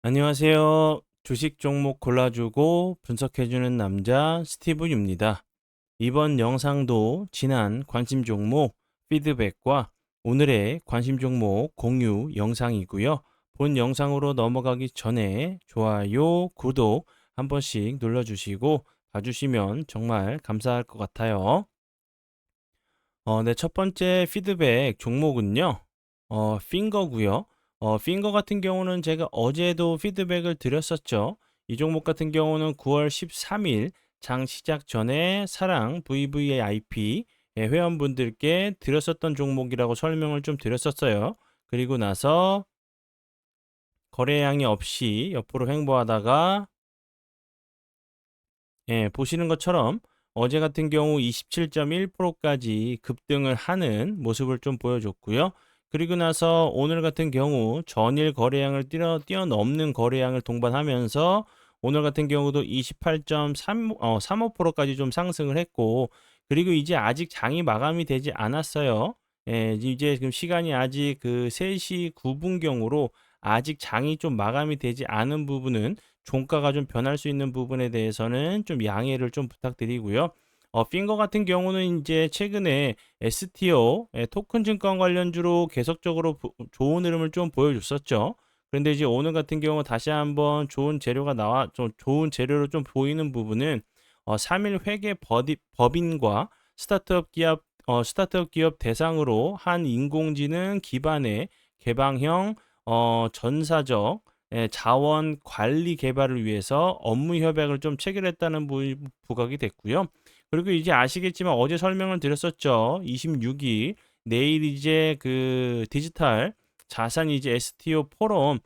안녕하세요. 주식 종목 골라주고 분석해주는 남자 스티브입니다. 이번 영상도 지난 관심 종목 피드백과 오늘의 관심 종목 공유 영상이고요. 본 영상으로 넘어가기 전에 좋아요, 구독 한 번씩 눌러주시고 봐주시면 정말 감사할 것 같아요. 네, 첫 번째 피드백 종목은요. 핑거고요. 핑거 같은 경우는 제가 어제도 피드백을 드렸었죠. 이 종목 같은 경우는 9월 13일 장 시작 전에 사랑 VVIP 회원분들께 드렸었던 종목이라고 설명을 좀 드렸었어요. 그리고 나서 거래량이 없이 옆으로 횡보하다가 보시는 것처럼 어제 같은 경우 27.1%까지 급등을 하는 모습을 좀 보여줬고요. 그리고 나서 오늘 같은 경우 전일 거래량을 뛰어넘는 거래량을 동반하면서 오늘 같은 경우도 28.35%까지 좀 상승을 했고, 그리고 이제 아직 장이 마감이 되지 않았어요. 이제 지금 시간이 아직 그 3시 9분경으로 아직 장이 좀 마감이 되지 않은 부분은 종가가 좀 변할 수 있는 부분에 대해서는 좀 양해를 좀 부탁드리고요. 핑거 같은 경우는 이제 최근에 STO 토큰 증권 관련주로 계속적으로 좋은 흐름을 좀 보여줬었죠. 그런데 이제 오늘 같은 경우 다시 한번 좋은 재료가 좋은 재료로 좀 보이는 부분은 3일 회계 법인과 스타트업 기업 대상으로 한 인공지능 기반의 개방형 전사적 자원 관리 개발을 위해서 업무 협약을 좀 체결했다는 부각이 됐고요. 그리고 이제 아시겠지만 어제 설명을 드렸었죠. 26일 내일 이제 그 디지털 자산 이제 STO 포럼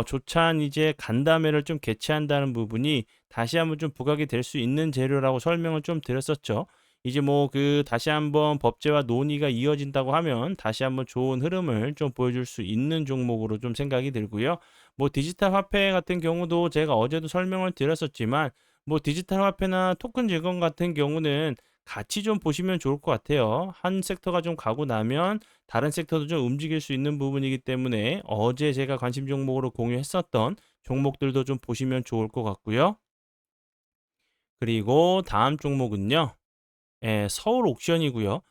조찬 이제 간담회를 좀 개최한다는 부분이 다시 한번 좀 부각이 될 수 있는 재료라고 설명을 좀 드렸었죠. 이제 뭐 그 다시 한번 법제와 논의가 이어진다고 하면 다시 한번 좋은 흐름을 좀 보여줄 수 있는 종목으로 좀 생각이 들고요. 뭐 디지털 화폐 같은 경우도 제가 어제도 설명을 드렸었지만 뭐 디지털 화폐나 토큰 증권 같은 경우는 같이 좀 보시면 좋을 것 같아요. 한 섹터가 좀 가고 나면 다른 섹터도 좀 움직일 수 있는 부분이기 때문에 어제 제가 관심 종목으로 공유했었던 종목들도 좀 보시면 좋을 것 같고요. 그리고 다음 종목은요. 서울 옥션이고요.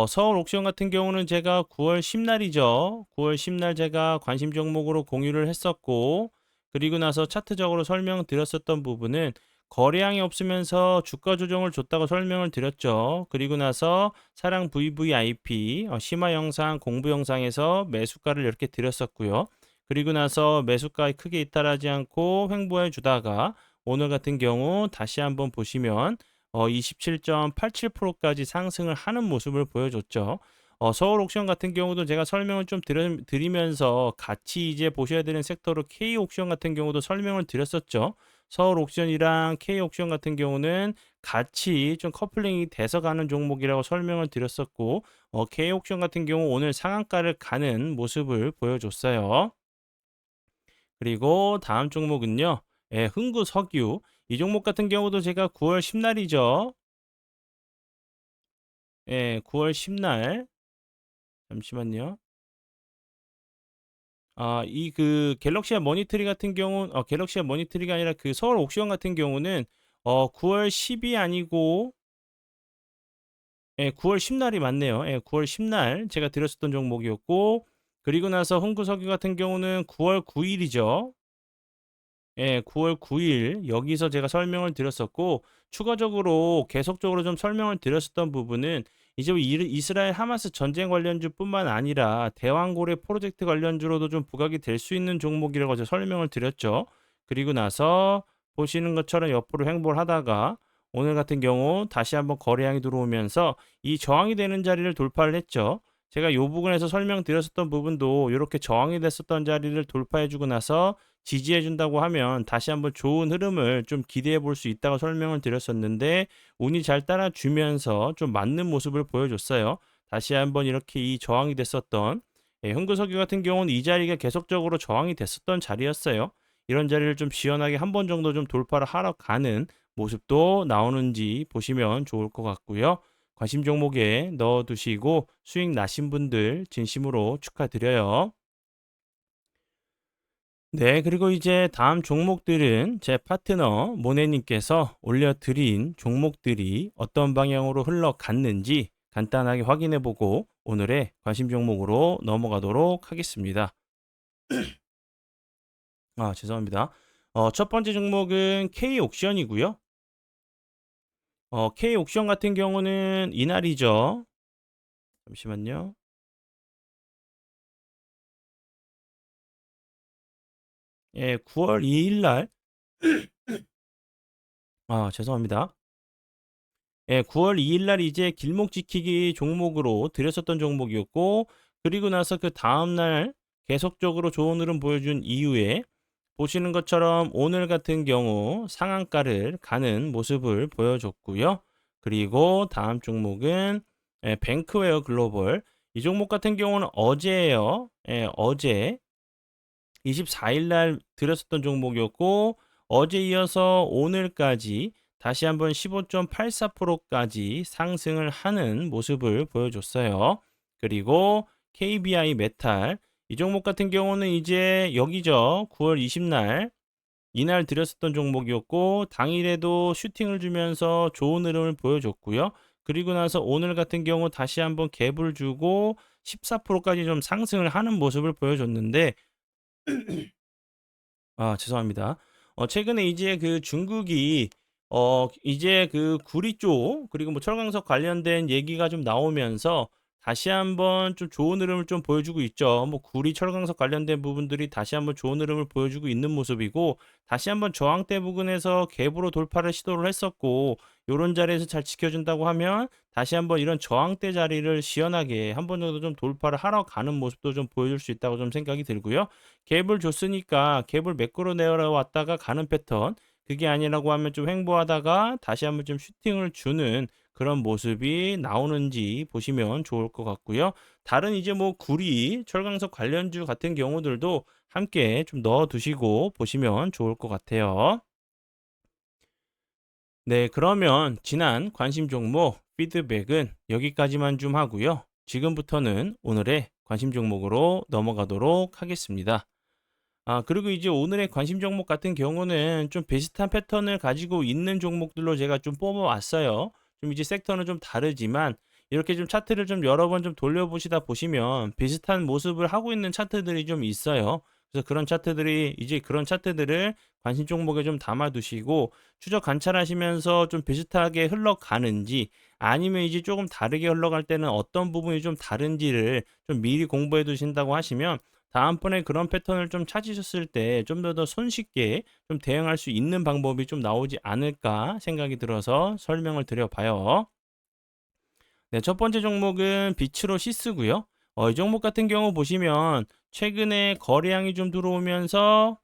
서울 옥션 같은 경우는 제가 9월 10날이죠. 9월 10날 제가 관심 종목으로 공유를 했었고, 그리고 나서 차트적으로 설명드렸었던 부분은 거래량이 없으면서 주가 조정을 줬다고 설명을 드렸죠. 그리고 나서 사랑 VVIP 심화 영상, 공부 영상에서 매수가를 이렇게 드렸었고요. 그리고 나서 매수가에 크게 이탈하지 않고 횡보해 주다가 오늘 같은 경우 다시 한번 보시면 27.87%까지 상승을 하는 모습을 보여줬죠. 서울 옥션 같은 경우도 제가 설명을 좀 드리면서 같이 이제 보셔야 되는 섹터로 K 옥션 같은 경우도 설명을 드렸었죠. 서울 옥션이랑 K 옥션 같은 경우는 같이 좀 커플링이 돼서 가는 종목이라고 설명을 드렸었고, K 옥션 같은 경우 오늘 상한가를 가는 모습을 보여줬어요. 그리고 다음 종목은요. 흥구석유. 이 종목 같은 경우도 제가 9월 10날이죠. 9월 10날 잠시만요. 이 그 갤럭시아 머니터리 같은 경우 갤럭시아 머니터리가 아니라 그 서울 옥션 같은 경우는 9월 10이 아니고 9월 10날이 맞네요. 9월 10날 제가 드렸었던 종목이었고, 그리고 나서 흥구석유 같은 경우는 9월 9일이죠. 9월 9일 여기서 제가 설명을 드렸었고, 추가적으로 계속적으로 좀 설명을 드렸었던 부분은 이제 뭐 이스라엘 하마스 전쟁 관련주뿐만 아니라 대왕고래 프로젝트 관련주로도 좀 부각이 될 수 있는 종목이라고 제가 설명을 드렸죠. 그리고 나서 보시는 것처럼 옆으로 횡보를 하다가 오늘 같은 경우 다시 한번 거래량이 들어오면서 이 저항이 되는 자리를 돌파를 했죠. 제가 이 부분에서 설명드렸었던 부분도 이렇게 저항이 됐었던 자리를 돌파해 주고 나서 지지해 준다고 하면 다시 한번 좋은 흐름을 좀 기대해 볼 수 있다고 설명을 드렸었는데, 운이 잘 따라주면서 좀 맞는 모습을 보여줬어요. 다시 한번 이렇게 이 저항이 됐었던 흥구석유 같은 경우는 이 자리가 계속적으로 저항이 됐었던 자리였어요. 이런 자리를 좀 시원하게 한 번 정도 좀 돌파를 하러 가는 모습도 나오는지 보시면 좋을 것 같고요. 관심 종목에 넣어두시고 수익 나신 분들 진심으로 축하드려요. 네, 그리고 이제 다음 종목들은 제 파트너 모네님께서 올려드린 종목들이 어떤 방향으로 흘러갔는지 간단하게 확인해 보고 오늘의 관심 종목으로 넘어가도록 하겠습니다. 죄송합니다. 첫 번째 종목은 K옥션이고요. K옥션 같은 경우는 이날이죠. 잠시만요. 예, 9월 2일 날, 죄송합니다. 예, 9월 2일 날 이제 길목 지키기 종목으로 들였었던 종목이었고, 그리고 나서 그 다음 날 계속적으로 좋은 흐름 보여준 이후에 보시는 것처럼 오늘 같은 경우 상한가를 가는 모습을 보여줬고요. 그리고 다음 종목은 뱅크웨어 글로벌. 이 종목 같은 경우는 어제예요. 예, 어제 24일 날 들였었던 종목이었고 어제 이어서 오늘까지 다시 한번 15.84%까지 상승을 하는 모습을 보여줬어요. 그리고 KBI 메탈 이 종목 같은 경우는 이제 여기죠. 9월 20날 이날 들였었던 종목이었고 당일에도 슈팅을 주면서 좋은 흐름을 보여줬고요. 그리고 나서 오늘 같은 경우 다시 한번 갭을 주고 14%까지 좀 상승을 하는 모습을 보여줬는데 죄송합니다. 최근에 이제 그 중국이 이제 그 구리 쪽 그리고 뭐 철강석 관련된 얘기가 좀 나오면서 다시 한번 좀 좋은 흐름을 좀 보여주고 있죠. 뭐 구리 철강석 관련된 부분들이 다시 한번 좋은 흐름을 보여주고 있는 모습이고 다시 한번 저항대 부근에서 갭으로 돌파를 시도를 했었고 요런 자리에서 잘 지켜준다고 하면 다시 한번 이런 저항대 자리를 시원하게 한 번 정도 좀 돌파를 하러 가는 모습도 좀 보여줄 수 있다고 좀 생각이 들고요. 갭을 줬으니까 갭을 매끄러 내려왔다가 가는 패턴 그게 아니라고 하면 좀 횡보하다가 다시 한번 좀 슈팅을 주는 그런 모습이 나오는지 보시면 좋을 것 같고요. 다른 이제 뭐 구리, 철강석 관련주 같은 경우들도 함께 좀 넣어 두시고 보시면 좋을 것 같아요. 네, 그러면 지난 관심 종목 피드백은 여기까지만 좀 하고요. 지금부터는 오늘의 관심 종목으로 넘어가도록 하겠습니다. 그리고 이제 오늘의 관심 종목 같은 경우는 좀 비슷한 패턴을 가지고 있는 종목들로 제가 좀 뽑아왔어요. 좀 이제 섹터는 좀 다르지만 이렇게 좀 차트를 좀 여러 번 좀 돌려보시다 보시면 비슷한 모습을 하고 있는 차트들이 좀 있어요. 그래서 그런 차트들을 관심 종목에 좀 담아두시고 추적 관찰하시면서 좀 비슷하게 흘러가는지 아니면 이제 조금 다르게 흘러갈 때는 어떤 부분이 좀 다른지를 좀 미리 공부해 두신다고 하시면 다음번에 그런 패턴을 좀 찾으셨을 때 좀 더 손쉽게 좀 대응할 수 있는 방법이 좀 나오지 않을까 생각이 들어서 설명을 드려 봐요. 네, 첫 번째 종목은 비츠로 시스고요. 이 종목 같은 경우 보시면 최근에 거래량이 좀 들어오면서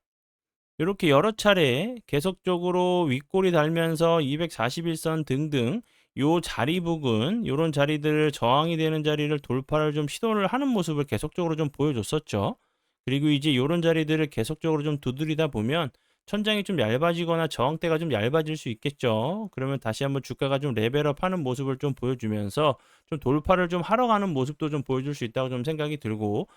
이렇게 여러 차례 계속적으로 윗골이 달면서 241선 등등 요 자리 부근 요런 자리들 저항이 되는 자리를 돌파를 좀 시도를 하는 모습을 계속적으로 좀 보여줬었죠. 그리고 이제 요런 자리들을 계속적으로 좀 두드리다 보면 천장이 좀 얇아지거나 저항대가 좀 얇아질 수 있겠죠. 그러면 다시 한번 주가가 좀 레벨업 하는 모습을 좀 보여주면서 좀 돌파를 좀 하러 가는 모습도 좀 보여줄 수 있다고 좀 생각이 들고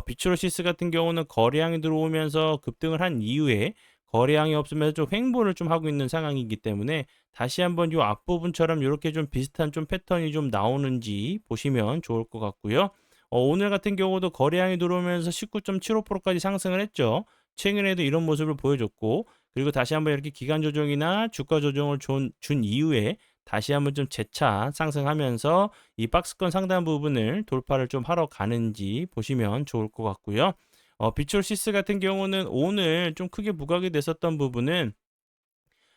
비츠로시스 같은 경우는 거래량이 들어오면서 급등을 한 이후에 거래량이 없으면서 좀 횡보를 좀 하고 있는 상황이기 때문에 다시 한번 요 앞부분처럼 요렇게 좀 비슷한 좀 패턴이 좀 나오는지 보시면 좋을 것 같고요. 오늘 같은 경우도 거래량이 들어오면서 19.75%까지 상승을 했죠. 최근에도 이런 모습을 보여줬고 그리고 다시 한번 이렇게 기간 조정이나 주가 조정을 준 이후에 다시 한번 좀 재차 상승하면서 이 박스권 상단 부분을 돌파를 좀 하러 가는지 보시면 좋을 것 같고요. 비추얼시스 같은 경우는 오늘 좀 크게 부각이 됐었던 부분은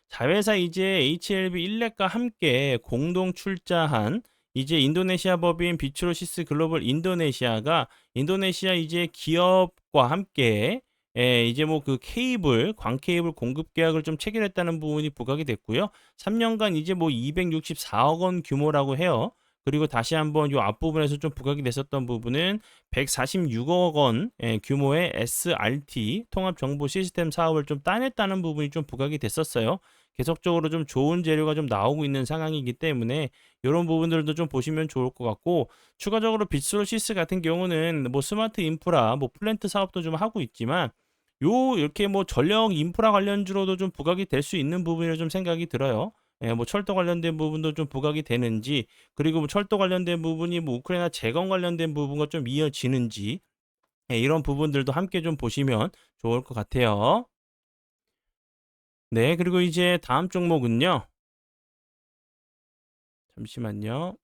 자회사 이제 HLB 일렉과 함께 공동 출자한 이제 인도네시아 법인 비츠로시스 글로벌 인도네시아가 인도네시아 이제 기업과 함께 이제 뭐 그 케이블, 광 케이블 공급 계약을 좀 체결했다는 부분이 부각이 됐고요. 3년간 이제 뭐 264억 원 규모라고 해요. 그리고 다시 한번 요 앞부분에서 좀 부각이 됐었던 부분은 146억 원 규모의 SRT 통합 정보 시스템 사업을 좀 따냈다는 부분이 좀 부각이 됐었어요. 계속적으로 좀 좋은 재료가 좀 나오고 있는 상황이기 때문에 이런 부분들도 좀 보시면 좋을 것 같고 추가적으로 빗스로시스 같은 경우는 뭐 스마트 인프라 뭐 플랜트 사업도 좀 하고 있지만 요 이렇게 뭐 전력 인프라 관련주로도 좀 부각이 될 수 있는 부분이라 좀 생각이 들어요. 예, 뭐 철도 관련된 부분도 좀 부각이 되는지, 그리고 뭐 철도 관련된 부분이 뭐 우크라이나 재건 관련된 부분과 좀 이어지는지, 예, 이런 부분들도 함께 좀 보시면 좋을 것 같아요. 네, 그리고 이제 다음 종목은요. 잠시만요.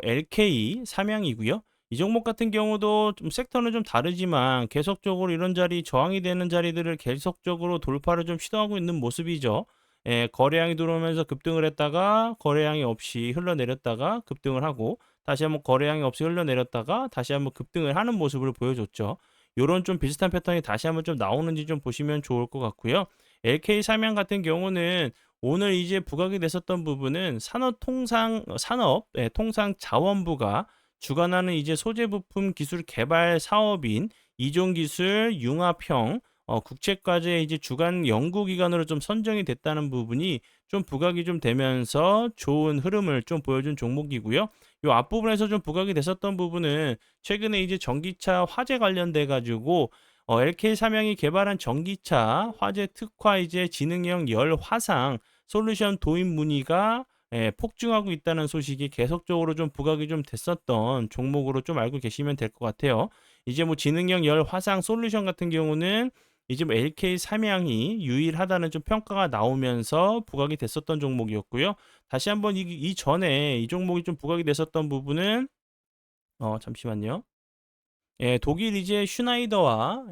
LK 삼양이고요. 이 종목 같은 경우도 좀 섹터는 좀 다르지만 계속적으로 이런 자리 저항이 되는 자리들을 계속적으로 돌파를 좀 시도하고 있는 모습이죠. 예, 거래량이 들어오면서 급등을 했다가 거래량이 없이 흘러내렸다가 급등을 하고 다시 한번 거래량이 없이 흘러내렸다가 다시 한번 급등을 하는 모습을 보여줬죠. 요런 좀 비슷한 패턴이 다시 한번 좀 나오는지 좀 보시면 좋을 것 같고요. LK 삼양 같은 경우는 오늘 이제 부각이 됐었던 부분은 산업통상자원부가 주관하는 이제 소재 부품 기술 개발 사업인 이종기술 융합형 국책과제 이제 주간 연구기관으로 좀 선정이 됐다는 부분이 좀 부각이 좀 되면서 좋은 흐름을 좀 보여준 종목이고요. 요 앞부분에서 좀 부각이 됐었던 부분은 최근에 이제 전기차 화재 관련돼 가지고 LK 삼양이 개발한 전기차 화재 특화 이제 지능형 열 화상 솔루션 도입 문의가 폭증하고 있다는 소식이 계속적으로 좀 부각이 좀 됐었던 종목으로 좀 알고 계시면 될 것 같아요. 이제 뭐 지능형 열 화상 솔루션 같은 경우는 이제 뭐 LK 삼양이 유일하다는 좀 평가가 나오면서 부각이 됐었던 종목이었고요. 다시 한번 이전에 이 종목이 좀 부각이 됐었던 부분은 잠시만요. 예, 독일 이제 슈나이더와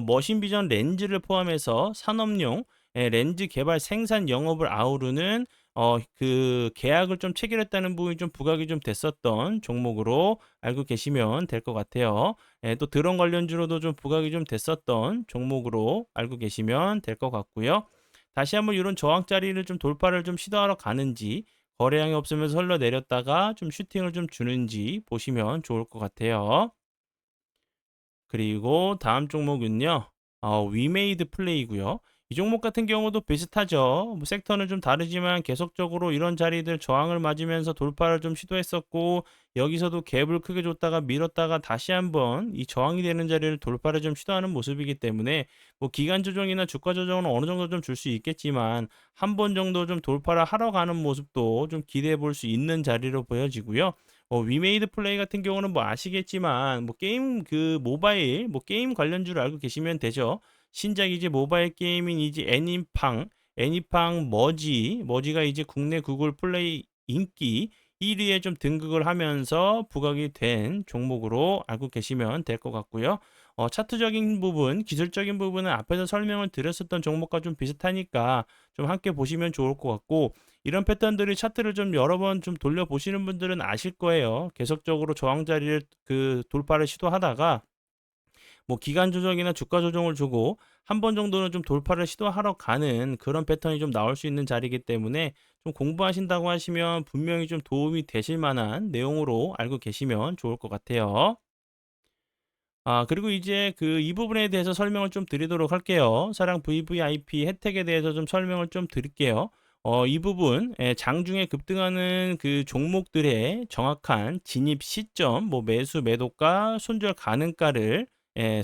머신 비전 렌즈를 포함해서 산업용 렌즈 개발 생산 영업을 아우르는 그 계약을 좀 체결했다는 부분이 좀 부각이 좀 됐었던 종목으로 알고 계시면 될 것 같아요. 예, 또 드론 관련주로도 좀 부각이 좀 됐었던 종목으로 알고 계시면 될 것 같고요. 다시 한번 이런 저항 자리를 좀 돌파를 좀 시도하러 가는지 거래량이 없으면서 흘러내렸다가 좀 슈팅을 좀 주는지 보시면 좋을 것 같아요. 그리고 다음 종목은요. 위메이드 플레이고요. 이 종목 같은 경우도 비슷하죠. 뭐 섹터는 좀 다르지만 계속적으로 이런 자리들 저항을 맞으면서 돌파를 좀 시도했었고 여기서도 갭을 크게 줬다가 밀었다가 다시 한번 이 저항이 되는 자리를 돌파를 좀 시도하는 모습이기 때문에 뭐 기간 조정이나 주가 조정은 어느 정도 좀 줄 수 있겠지만 한 번 정도 좀 돌파를 하러 가는 모습도 좀 기대해 볼 수 있는 자리로 보여지고요. 위메이드 플레이 같은 경우는 뭐 아시겠지만 뭐 게임 그 모바일 뭐 게임 관련주를 알고 계시면 되죠. 신작 이제 모바일 게임인 이제 애니팡 머지가 이제 국내 구글 플레이 인기 1위에 좀 등극을 하면서 부각이 된 종목으로 알고 계시면 될 것 같고요. 차트적인 부분, 기술적인 부분은 앞에서 설명을 드렸었던 종목과 좀 비슷하니까 좀 함께 보시면 좋을 것 같고 이런 패턴들이 차트를 좀 여러 번 좀 돌려보시는 분들은 아실 거예요. 계속적으로 저항 자리를 그 돌파를 시도하다가 뭐 기간 조정이나 주가 조정을 주고 한 번 정도는 좀 돌파를 시도하러 가는 그런 패턴이 좀 나올 수 있는 자리이기 때문에 좀 공부하신다고 하시면 분명히 좀 도움이 되실 만한 내용으로 알고 계시면 좋을 것 같아요. 그리고 이제 그 이 부분에 대해서 설명을 좀 드리도록 할게요. 사랑 VVIP 혜택에 대해서 좀 설명을 좀 드릴게요. 이 부분, 장중에 급등하는 그 종목들의 정확한 진입 시점, 뭐 매수 매도가, 손절 가능가를,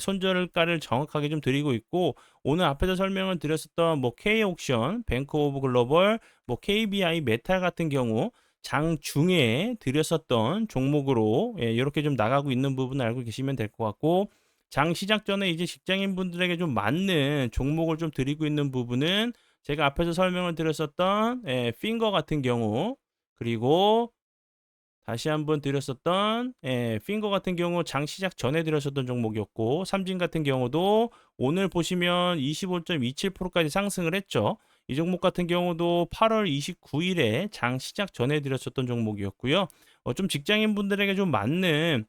손절가를 정확하게 좀 드리고 있고, 오늘 앞에서 설명을 드렸었던 뭐 K옥션, 뱅크 오브 글로벌, 뭐 KBI 메탈 같은 경우, 장중에 드렸었던 종목으로 이렇게 좀 나가고 있는 부분을 알고 계시면 될 것 같고 장 시작 전에 이제 직장인 분들에게 좀 맞는 종목을 좀 드리고 있는 부분은 제가 앞에서 설명을 드렸었던 핑거 같은 경우 그리고 다시 한번 드렸었던 핑거 같은 경우 장 시작 전에 드렸었던 종목이었고 삼진 같은 경우도 오늘 보시면 25.27%까지 상승을 했죠. 이 종목 같은 경우도 8월 29일에 장 시작 전에 드렸었던 종목이었고요. 좀 직장인 분들에게 좀 맞는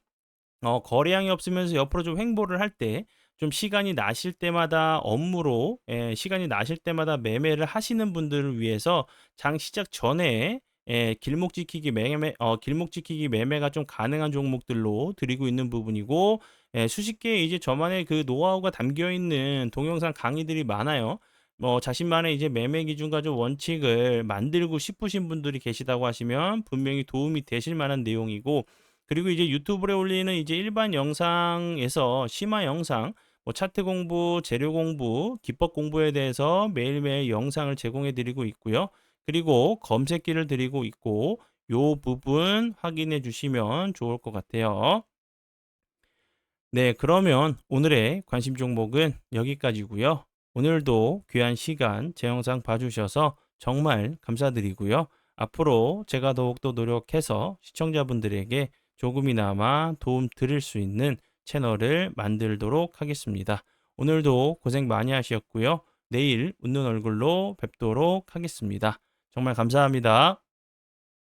거래량이 없으면서 옆으로 좀 횡보를 할 때 좀 시간이 나실 때마다 업무로 시간이 나실 때마다 매매를 하시는 분들을 위해서 장 시작 전에 길목 지키기 매매가 좀 가능한 종목들로 드리고 있는 부분이고 수십 개의 이제 저만의 그 노하우가 담겨 있는 동영상 강의들이 많아요. 자신만의 이제 매매 기준과 좀 원칙을 만들고 싶으신 분들이 계시다고 하시면 분명히 도움이 되실 만한 내용이고 그리고 이제 유튜브에 올리는 이제 일반 영상에서 심화 영상, 뭐 차트 공부, 재료 공부, 기법 공부에 대해서 매일매일 영상을 제공해 드리고 있고요. 그리고 검색기를 드리고 있고 요 부분 확인해 주시면 좋을 것 같아요. 네, 그러면 오늘의 관심 종목은 여기까지고요. 오늘도 귀한 시간 제 영상 봐주셔서 정말 감사드리고요. 앞으로 제가 더욱더 노력해서 시청자분들에게 조금이나마 도움 드릴 수 있는 채널을 만들도록 하겠습니다. 오늘도 고생 많이 하셨고요. 내일 웃는 얼굴로 뵙도록 하겠습니다. 정말 감사합니다.